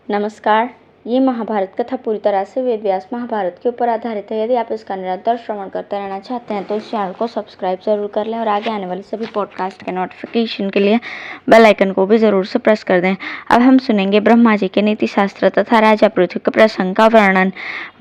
नमस्कार। ये महाभारत कथा पूरी तरह से वेद व्यास महाभारत के ऊपर आधारित है। यदि आप इसका निरंतर श्रवण करते रहना चाहते हैं तो इस चैनल को सब्सक्राइब जरूर कर लें और आगे आने वाले सभी पॉडकास्ट के नोटिफिकेशन के लिए बेल आइकन को भी जरूर से प्रेस कर दें। अब हम सुनेंगे ब्रह्मा जी के नीति शास्त्र तथा राजा पृथ्वी के प्रसंग का वर्णन।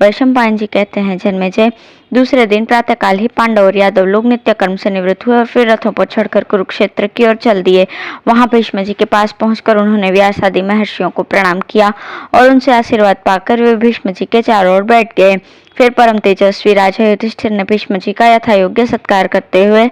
वैशंपायन जी कहते हैं, जन्मेजय दूसरे दिन प्रातःकाल ही पांडव और यादव लोग नित्य कर्म से निवृत्त हुए और फिर रथों पर चढ़कर कुरुक्षेत्र की ओर चल दिए। वहां भीष्म जी के पास पहुंचकर उन्होंने व्यास आदि महर्षियों को प्रणाम किया और उनसे आशीर्वाद पाकर वे भीष्म जी के चारों ओर बैठ गए। फिर परम तेजस्वी राजा युधिष्ठिर ने भीष्म जी का यथायोग्य सत्कार करते हुए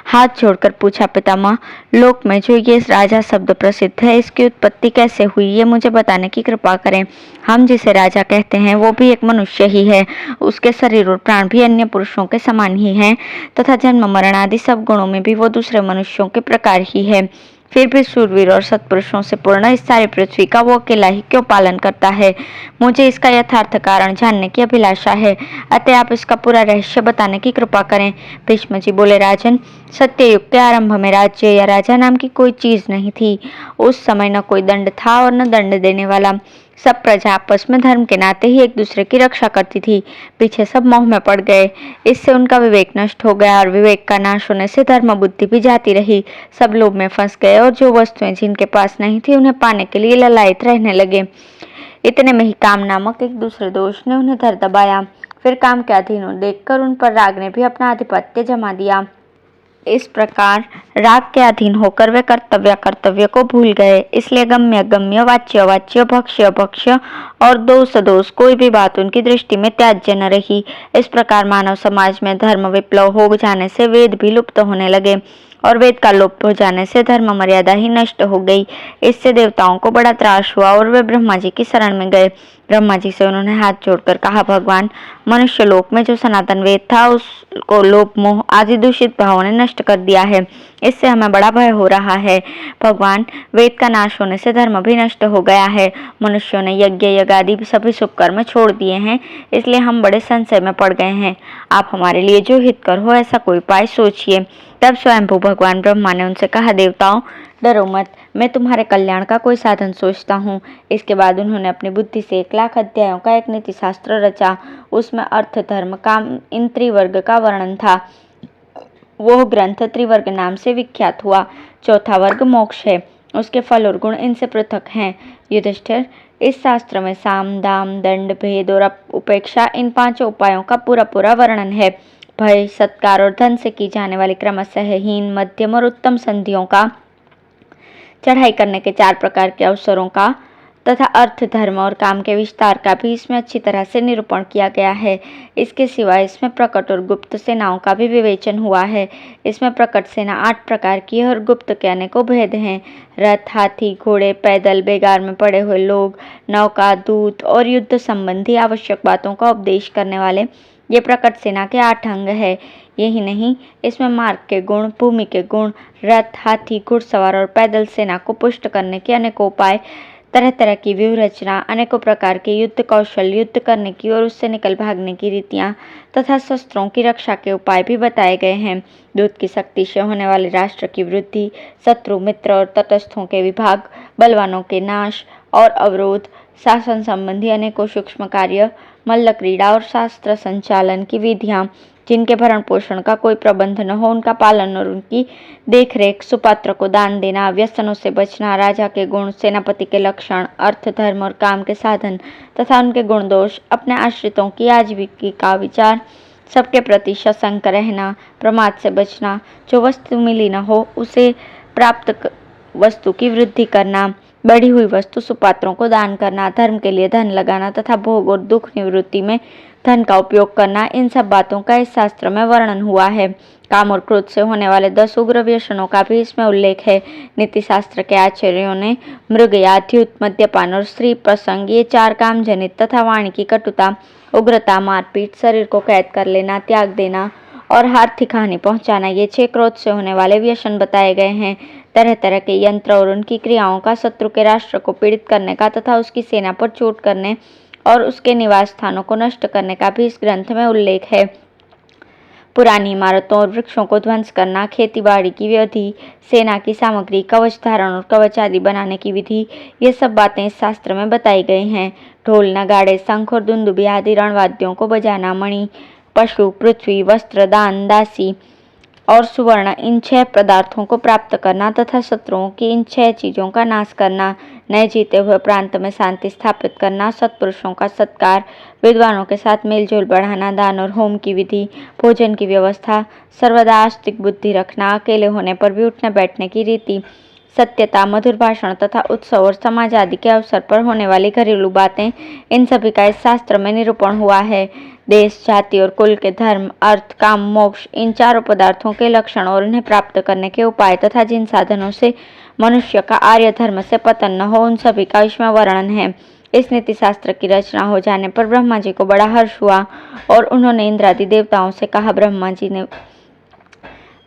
हाथ जोड़कर पूछा, पितामह, लोक में जो ये राजा शब्द प्रसिद्ध है, इसकी उत्पत्ति कैसे हुई, ये मुझे बताने की कृपा करें। हम जिसे राजा कहते हैं वो भी एक मनुष्य ही है। उसके शरीर और प्राण भी अन्य पुरुषों के समान ही हैं तथा जन्म मरण आदि सब गुणों में भी वो दूसरे मनुष्यों के प्रकार ही है। फिर भी शूरवीर और सत्पुरुषों से पूर्ण इस सारी पृथ्वी का वो अकेला ही क्यों पालन करता है? मुझे इसका यथार्थ कारण जानने की अभिलाषा है, अतः आप इसका पूरा रहस्य बताने की कृपा करें। भीष्म जी बोले, राजन, सत्ययुग के आरंभ में राज्य या राजा नाम की कोई चीज नहीं थी। उस समय न कोई दंड था और न दंड देने वाला। सब प्रजा आपस में धर्म के नाते ही एक दूसरे की रक्षा करती थी। पीछे सब मोह में पड़ गए, इससे उनका विवेक नष्ट हो गया और विवेक का नाश होने से धर्म बुद्धि भी जाती रही। सब लोभ में फंस गए और जो वस्तुएं जिनके पास नहीं थी उन्हें पाने के लिए ललायत रहने लगे। इतने में ही काम नामक एक दूसरे दोष ने उन्हें धर दबाया। फिर काम के अधीन देखकर उन पर राग ने भी अपना आधिपत्य जमा दिया। इस प्रकार राग के अधीन होकर वे कर्तव्य को भूल गए। इसलिए गम्य अगम्य, वाच्य अवाच्य, भक्ष्य अभक्ष्य और दोष दोष कोई भी बात उनकी दृष्टि में त्याज्य न रही। इस प्रकार मानव समाज में धर्म विप्लव हो जाने से वेद भी लुप्त होने लगे और वेद का लोप हो जाने से धर्म मर्यादा ही नष्ट हो गई। इससे देवताओं को बड़ा त्रास हुआ और वे ब्रह्मा जी की शरण में गए। ब्रह्मा जी से उन्होंने हाथ जोड़कर कहा, भगवान, मनुष्य लोक में जो सनातन वेद था उसको लोभ मोह आदि दूषित भावों ने नष्ट कर दिया है। इससे हमें बड़ा भय हो रहा है। भगवान, वेद का नाश होने से धर्म भी नष्ट हो गया है। मनुष्यों ने यज्ञ आदि सभी शुभ कर्म छोड़ दिए हैं, इसलिए हम बड़े संशय में पड़ गए हैं। आप हमारे लिए जो हितकर हो ऐसा कोई उपाय सोचिए। तब स्वयंभू भगवान ब्रह्मा ने उनसे कहा, देवताओं, डरो मत, मैं तुम्हारे कल्याण का कोई साधन सोचता हूँ। इसके बाद उन्होंने अपनी बुद्धि से 1,00,000 अध्यायों का एक नीति शास्त्र रचा। उसमें अर्थ, धर्म, काम इन त्रिवर्ग का वर्णन था। वो ग्रंथ त्रिवर्ग नाम से विख्यात हुआ। चौथा वर्ग मोक्ष है, उसके फल और गुण इनसे पृथक हैं। युधिष्ठिर, इस शास्त्र में साम, दाम, दंड, भेद और उपेक्षा इन 5 उपायों का पूरा वर्णन है। भय, सत्कार और धन से की जाने वाली क्रमशः हीन, मध्यम और उत्तम संधियों का, चढ़ाई करने के 4 प्रकार के अवसरों का तथा अर्थ, धर्म और काम के विस्तार का भी इसमें अच्छी तरह से निरूपण किया गया है। इसके सिवाय इसमें प्रकट और गुप्त सेनाओं का भी विवेचन हुआ है। इसमें प्रकट सेना 8 प्रकार की है और गुप्त के अनेकों भेद हैं। रथ, हाथी, घोड़े, पैदल, बेगार में पड़े हुए लोग, नौका, दूत और युद्ध संबंधी आवश्यक बातों का उपदेश करने वाले ये प्रकट सेना के 8 अंग है। यही नहीं, इसमें मार्ग के गुण, भूमि के गुण, रथ, हाथी, घुड़सवार और पैदल सेना को पुष्ट करने के अनेकों उपाय, तरह तरह की व्यूह रचना, अनेकों प्रकार के युद्ध कौशल, युद्ध करने की और उससे निकल भागने की रीतियां तथा शस्त्रों की रक्षा के उपाय भी बताए गए हैं। दूत की शक्ति से होने वाले राष्ट्र की वृद्धि, शत्रु, मित्र और तटस्थों के विभाग, बलवानों के नाश और अवरोध, शासन संबंधी अनेकों सूक्ष्म कार्य, मल्ल क्रीड़ा और शास्त्र संचालन की विधियां, जिनके भरण पोषण का कोई प्रबंध न हो उनका पालन और उनकी देखरेख, सुपात्र को दान देना, व्यसनों से बचना, राजा के गुण, सेनापति के लक्षण, अर्थ, धर्म और काम के साधन तथा उनके गुण दोष, अपने आश्रितों की आजीविका विचार, सबके प्रति सशंक रहना, प्रमाद से बचना, जो वस्तु मिली न हो उसे प्राप्त वस्तु की वृद्धि करना, बढ़ी हुई वस्तु सुपात्रों को दान करना, धर्म के लिए धन लगाना तथा भोग और दुख निवृत्ति में धन का उपयोग करना, इन सब बातों का इस शास्त्र में वर्णन हुआ है। काम और क्रोध से होने वाले 10 उग्र व्यसनों का भी इसमें उल्लेख है। नीति शास्त्र के आचार्यों ने मृग, द्यूत, मद्यपान और स्त्री प्रसंग, ये 4 काम जनित तथा वाणी की कटुता, उग्रता, मारपीट, शरीर को कैद कर लेना, त्याग देना और आर्थिक हानि पहुंचाना, ये 6 क्रोध से होने वाले व्यसन बताए गए हैं। तरह तरह के यंत्र और उनकी क्रियाओं का, शत्रु के राष्ट्र को पीड़ित करने का तथा उसकी सेना पर चोट करने और उसके निवास स्थानों को नष्ट करने का भी इस ग्रंथ में उल्लेख है। पुरानी इमारतों और वृक्षों को ध्वंस करना, खेतीबाड़ी की विधि, सेना की सामग्री, कवच धारण और कवच आदि बनाने की विधि, ये सब बातें इस शास्त्र में बताई गई हैं। ढोल, नगाड़े, शंख और दुंदुभी आदि रणवाद्यों को बजाना, मणि, पशु, पृथ्वी, वस्त्र, दान, दासी और सुवर्ण, इन 6 पदार्थों को प्राप्त करना तथा शत्रुओं की इन 6 चीजों का नाश करना, नए जीते हुए प्रांत में शांति स्थापित करना, सत्पुरुषों का सत्कार, विद्वानों के साथ मेलजोल बढ़ाना, दान और होम की विधि, भोजन की व्यवस्था, सर्वदा आस्तिक बुद्धि रखना, अकेले होने पर भी उठने बैठने की रीति, सत्यता, मधुर भाषण तथा उत्सव और समाज आदि के अवसर पर होने वाली घरेलू बातें, इन सभी का इस शास्त्र में निरूपण हुआ है। देश, जाति और कुल के धर्म, अर्थ, काम, मोक्ष, इन चारों पदार्थों के लक्षण और उन्हें प्राप्त करने के उपाय तथा जिन साधनों से मनुष्य का आर्य धर्म से पतन न हो, उन सभी का इसमें वर्णन है। इस नीति शास्त्र की रचना हो जाने पर ब्रह्मा जी को बड़ा हर्ष हुआ और उन्होंने इंद्रादि देवताओं से कहा। ब्रह्मा जी ने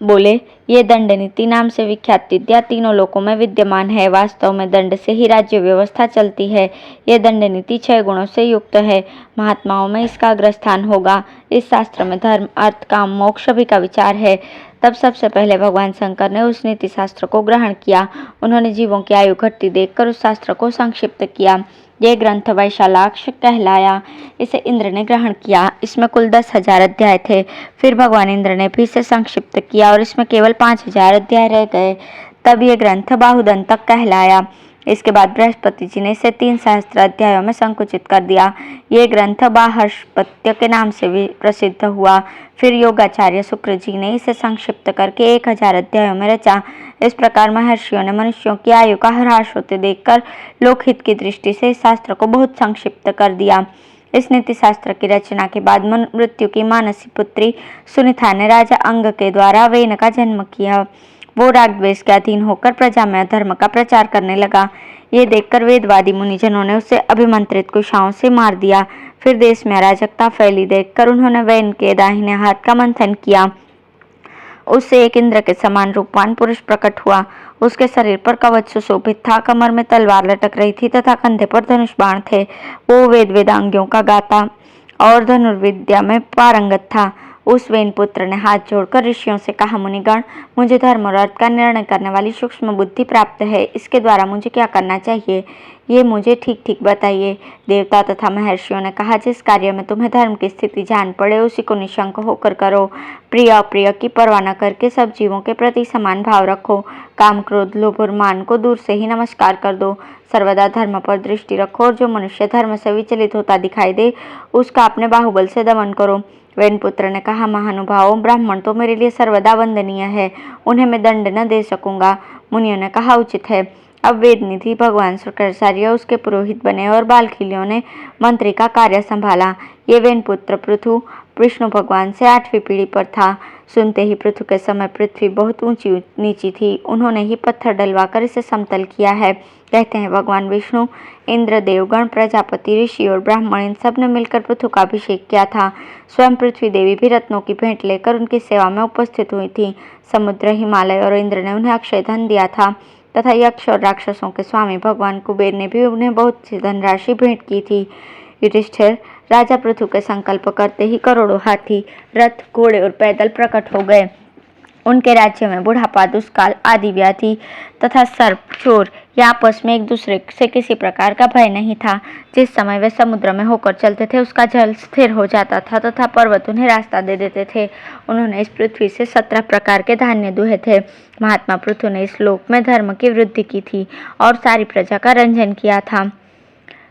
बोले, ये दंड नीति नाम से विख्यात विद्या तीनों लोकों में विद्यमान है। वास्तव में दंड से ही राज्य व्यवस्था चलती है। ये दंड नीति 6 गुणों से युक्त है। महात्माओं में इसका अग्रस्थान होगा। इस शास्त्र में धर्म, अर्थ, काम, मोक्ष सभी का विचार है। तब सबसे पहले भगवान शंकर ने उस नीति शास्त्र को ग्रहण किया। उन्होंने जीवों की आयु घटती देखकर उस शास्त्र को संक्षिप्त किया। यह ग्रंथ वैशालाक्ष कहलाया। इसे इंद्र ने ग्रहण किया। इसमें कुल 10,000 अध्याय थे। फिर भगवान इंद्र ने भी इसे संक्षिप्त किया और इसमें केवल 5,000 अध्याय रह गए। तब यह ग्रंथ बाहुदंतक कहलाया। इसके बाद बृहस्पति जी ने इसे 3 सहस्त्र अध्यायों में संकुचित कर दिया। ये ग्रंथ बाहस्पत्य के नाम से भी प्रसिद्ध हुआ। फिर योगाचार्य शुक्र जी ने इसे संक्षिप्त करके 1000 अध्यायों में रचा। इस प्रकार महर्षियों ने मनुष्यों की आयु का ह्रास होते देखकर लोकहित की दृष्टि से इस शास्त्र को बहुत संक्षिप्त कर दिया। इस नीति शास्त्र की रचना के बाद मृत्यु की मानसी पुत्री सुनीता ने राजा अंग के द्वारा वेन का जन्म किया। वो राग द्वेष के अधीन होकर प्रजा में धर्म का प्रचार करने लगा। ये देखकर वेदवादी मुनिजनों ने उसे अभिमंत्रित कुशाओं से मार दिया। फिर देश में अराजकता फैली देखकर उन्होंने वेन के दाहिने हाथ का मंथन किया। उससे एक इंद्र के समान रूपवान पुरुष प्रकट हुआ। उसके शरीर पर कवच सुशोभित था, कमर में तलवार लटक रही थी तथा कंधे पर धनुष बाण थे। वो वेदांगियों का गाता और धनुर्विद्या में पारंगत था। उस वेन पुत्र ने हाथ जोड़कर ऋषियों से कहा, मुनिगण, मुझे धर्म और अर्थ का निर्णय करने वाली सूक्ष्म बुद्धि प्राप्त है। इसके द्वारा मुझे क्या करना चाहिए, ये मुझे ठीक ठीक बताइए। देवता तथा महर्षियों ने कहा, जिस कार्य में तुम्हें धर्म की स्थिति जान पड़े उसी को निशंक होकर करो। प्रिय अप्रिय की परवाह न करके सब जीवों के प्रति समान भाव रखो। काम, क्रोध, लोभ और मान को दूर से ही नमस्कार कर दो। सर्वदा धर्म पर दृष्टि रखो और जो मनुष्य धर्म से विचलित होता दिखाई दे उसका अपने बाहुबल से दमन करो। वेन पुत्र ने कहा, महानुभावों, ब्राह्मण तो मेरे लिए सर्वदा वंदनीय है, उन्हें मैं दंड न दे सकूंगा। मुनियों ने कहा, उचित है। अब वेद निधि भगवान शुक्राचार्य उसके पुरोहित बने और बालखिलियों ने मंत्री का कार्य संभाला। ये वेन पुत्र पृथु विष्णु भगवान से 8वीं पीढ़ी पर था। सुनते ही पृथु के समय पृथ्वी बहुत ऊंची नीची थी। उन्होंने ही पत्थर डलवाकर इसे समतल किया है। कहते हैं भगवान विष्णु, इंद्र, देवगण, प्रजापति, ऋषि और ब्राह्मण इन सब ने मिलकर पृथु का अभिषेक किया था। स्वयं पृथ्वी देवी भी रत्नों की भेंट लेकर उनकी सेवा में उपस्थित हुई थी। समुद्र, हिमालय और इंद्र ने उन्हें अक्षय धन दिया था तथा यक्ष और राक्षसों के स्वामी भगवान कुबेर ने भी उन्हें बहुत सी धनराशि भेंट की थी। युधिष्ठिर, राजा पृथु के संकल्प करते ही करोड़ों हाथी, रथ, घोड़े और पैदल प्रकट हो गए। उनके राज्य में बुढ़ापा, दुष्काल, आदि व्याधि तथा सर्प, चोर या आपस में एक दूसरे से किसी प्रकार का भय नहीं था। जिस समय वे समुद्र में होकर चलते थे उसका जल स्थिर हो जाता था तथा पर्वत उन्हें रास्ता दे देते थे। उन्होंने इस पृथ्वी से 17 प्रकार के धान्य दुहे थे। महात्मा पृथु ने इस लोक में धर्म की वृद्धि की थी और सारी प्रजा का रंजन किया था,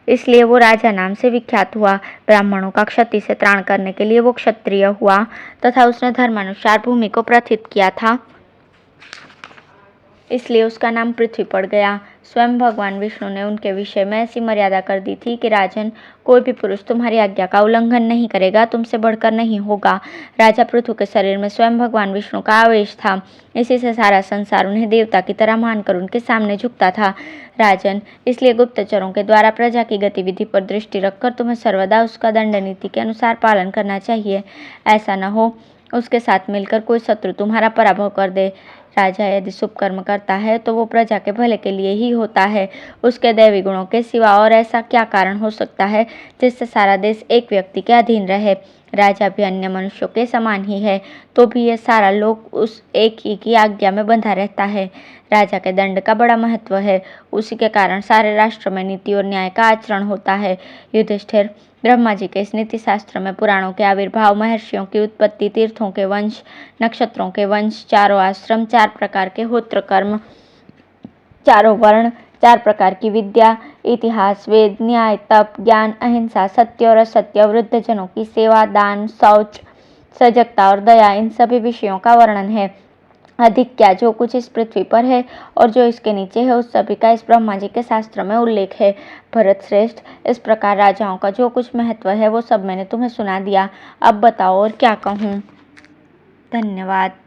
इसलिए वो राजा नाम से विख्यात हुआ। ब्राह्मणों का क्षति से त्राण करने के लिए वो क्षत्रिय हुआ तथा उसने धर्मानुसार भूमि को प्रथित किया था, इसलिए उसका नाम पृथ्वी पड़ गया। स्वयं भगवान विष्णु ने उनके विषय में ऐसी मर्यादा कर दी थी कि राजन, कोई भी पुरुष तुम्हारी आज्ञा का उल्लंघन नहीं करेगा, तुमसे बढ़कर नहीं होगा। राजा पृथु के शरीर में स्वयं भगवान विष्णु का आवेश था। इसी से सारा संसार उन्हें देवता की तरह मानकर उनके सामने झुकता था। राजन, इसलिए गुप्तचरों के द्वारा प्रजा की गतिविधि पर दृष्टि रखकर तुम्हें सर्वदा उसका दंड नीति के अनुसार पालन करना चाहिए। ऐसा न हो उसके साथ मिलकर कोई शत्रु तुम्हारा पराभव कर दे। राजा यदि शुभ कर्म करता है तो वो प्रजा के भले के लिए ही होता है। उसके दैवी गुणों के सिवा और ऐसा क्या कारण हो सकता है जिससे सारा देश एक व्यक्ति के अधीन रहे। राजा भी अन्य मनुष्यों के समान ही है, तो भी ये सारा लोग उस एक ही की आज्ञा में बंधा रहता है। राजा के दंड का बड़ा महत्व है, उसी के कारण सारे राष्ट्र में नीति और न्याय का आचरण होता है। युधिष्ठिर, ब्रह्मा जी के इस नीति शास्त्र में पुराणों के आविर्भाव, महर्षियों की उत्पत्ति, तीर्थों के वंश, नक्षत्रों के वंश, चारों आश्रम, 4 प्रकार के होत्र कर्म, चारों वर्ण, 4 प्रकार की विद्या, इतिहास, वेद, न्याय, तप, ज्ञान, अहिंसा, सत्य और असत्य, वृद्धजनों की सेवा, दान, शौच, सजगता और दया, इन सभी विषयों का वर्णन है। अधिक क्या, जो कुछ इस पृथ्वी पर है और जो इसके नीचे है, उस सभी का इस ब्रह्मा जी के शास्त्र में उल्लेख है। भरत श्रेष्ठ, इस प्रकार राजाओं का जो कुछ महत्व है वो सब मैंने तुम्हें सुना दिया। अब बताओ और क्या कहूँ। धन्यवाद।